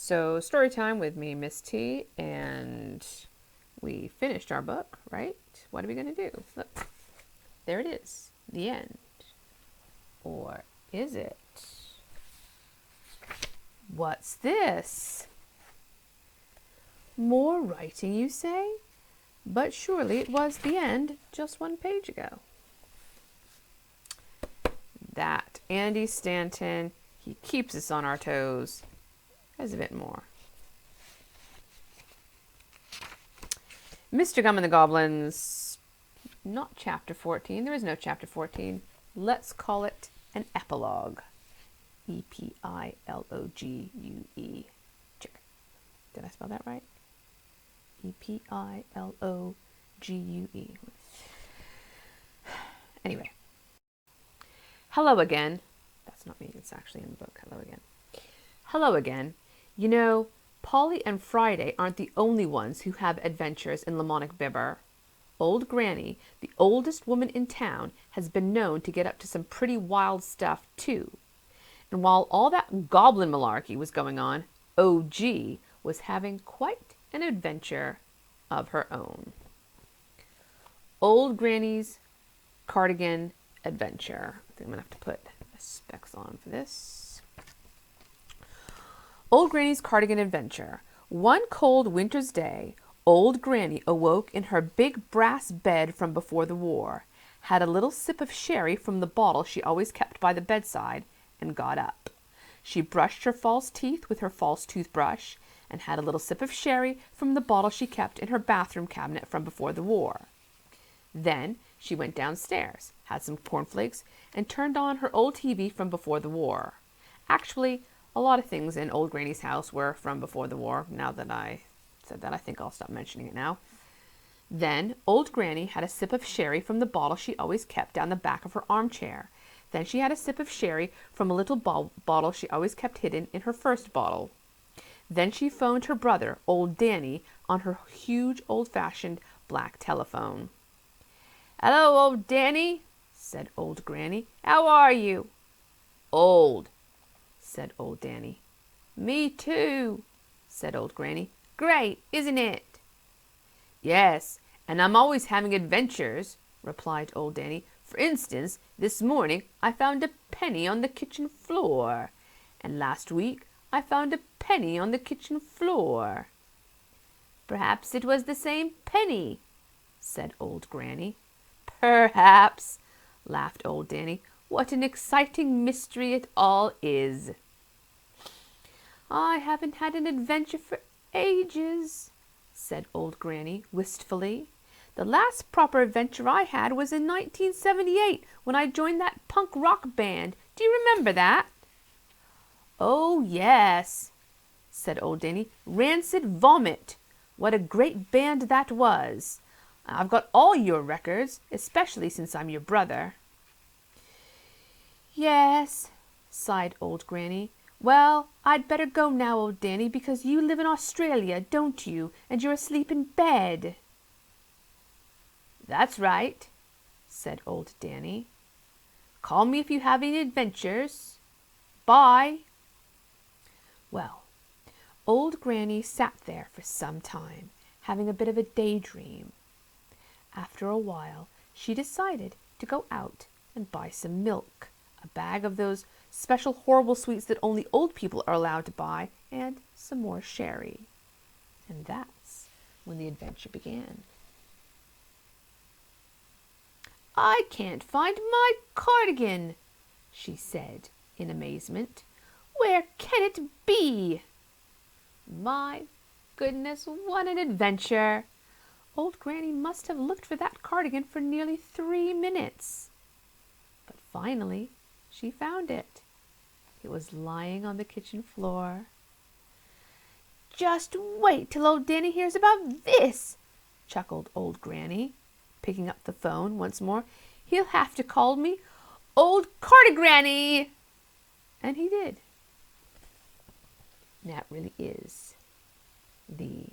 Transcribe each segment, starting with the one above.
So story time with me, Miss T, and we finished our book, right? What are we going to do? Look, there it is, the end. Or is it? What's this? More writing, you say? But surely it was the end just 1 page ago. That Andy Stanton, he keeps us on our toes. There's a bit more. Mr. Gum and the Goblins, not chapter 14. There is no chapter 14. Let's call it an epilogue. E-P-I-L-O-G-U-E. Check. Did I spell that right? E-P-I-L-O-G-U-E. Anyway. Hello again. That's not me. It's actually in the book. Hello again. Hello again. You know, Polly and Friday aren't the only ones who have adventures in Lamonic Bibber. Old Granny, the oldest woman in town, has been known to get up to some pretty wild stuff, too. And while all that goblin malarkey was going on, OG was having quite an adventure of her own. Old Granny's cardigan adventure. I think I'm going to have to put specs on for this. Old Granny's cardigan adventure. One cold winter's day, Old Granny awoke in her big brass bed from before the war, had a little sip of sherry from the bottle she always kept by the bedside, and got up. She brushed her false teeth with her false toothbrush, and had a little sip of sherry from the bottle she kept in her bathroom cabinet from before the war. Then she went downstairs, had some cornflakes, and turned on her old TV from before the war. Actually, a lot of things in Old Granny's house were from before the war. Now that I said that, I think I'll stop mentioning it now. Then Old Granny had a sip of sherry from the bottle she always kept down the back of her armchair. Then she had a sip of sherry from a little bottle she always kept hidden in her first bottle. Then she phoned her brother, Old Danny, on her huge old-fashioned black telephone. "Hello, Old Danny," said Old Granny. "How are you?" "Old," said Old Danny. "Me too," said Old Granny. "Great, isn't it?" "Yes, and I'm always having adventures," replied Old Danny. "For instance, this morning I found a penny on the kitchen floor, and last week I found a penny on the kitchen floor." "Perhaps it was the same penny," said Old Granny. "Perhaps," laughed Old Danny. "What an exciting mystery it all is." "I haven't had an adventure for ages," said Old Granny wistfully. "The last proper adventure I had was in 1978 when I joined that punk rock band. Do you remember that?" "Oh, yes," said Old Danny. "Rancid Vomit. What a great band that was. I've got all your records, especially since I'm your brother." "Yes," sighed Old Granny. "Well, I'd better go now, Old Danny, because you live in Australia, don't you? And you're asleep in bed." "That's right," said Old Danny. "Call me if you have any adventures. Bye." Well, Old Granny sat there for some time, having a bit of a daydream. After a while, she decided to go out and buy some milk, a bag of those special horrible sweets that only old people are allowed to buy, and some more sherry. And that's when the adventure began. "I can't find my cardigan," she said in amazement. "Where can it be?" My goodness, what an adventure! Old Granny must have looked for that cardigan for nearly 3 minutes. But finally, she found it. It was lying on the kitchen floor. "Just wait till Old Danny hears about this," chuckled Old Granny, picking up the phone once more. "He'll have to call me Old Cardigranny." And he did. That really is the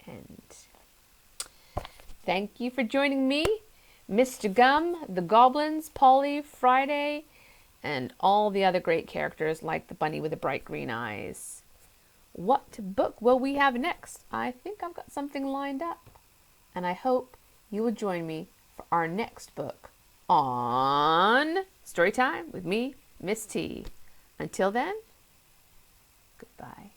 end. Thank you for joining me, Mr. Gum, the Goblins, Polly, Friday, and all the other great characters like the bunny with the bright green eyes. what book will we have next? I think I've got something lined up. And I hope you will join me for our next book on Storytime with me, Miss T. Until then, goodbye.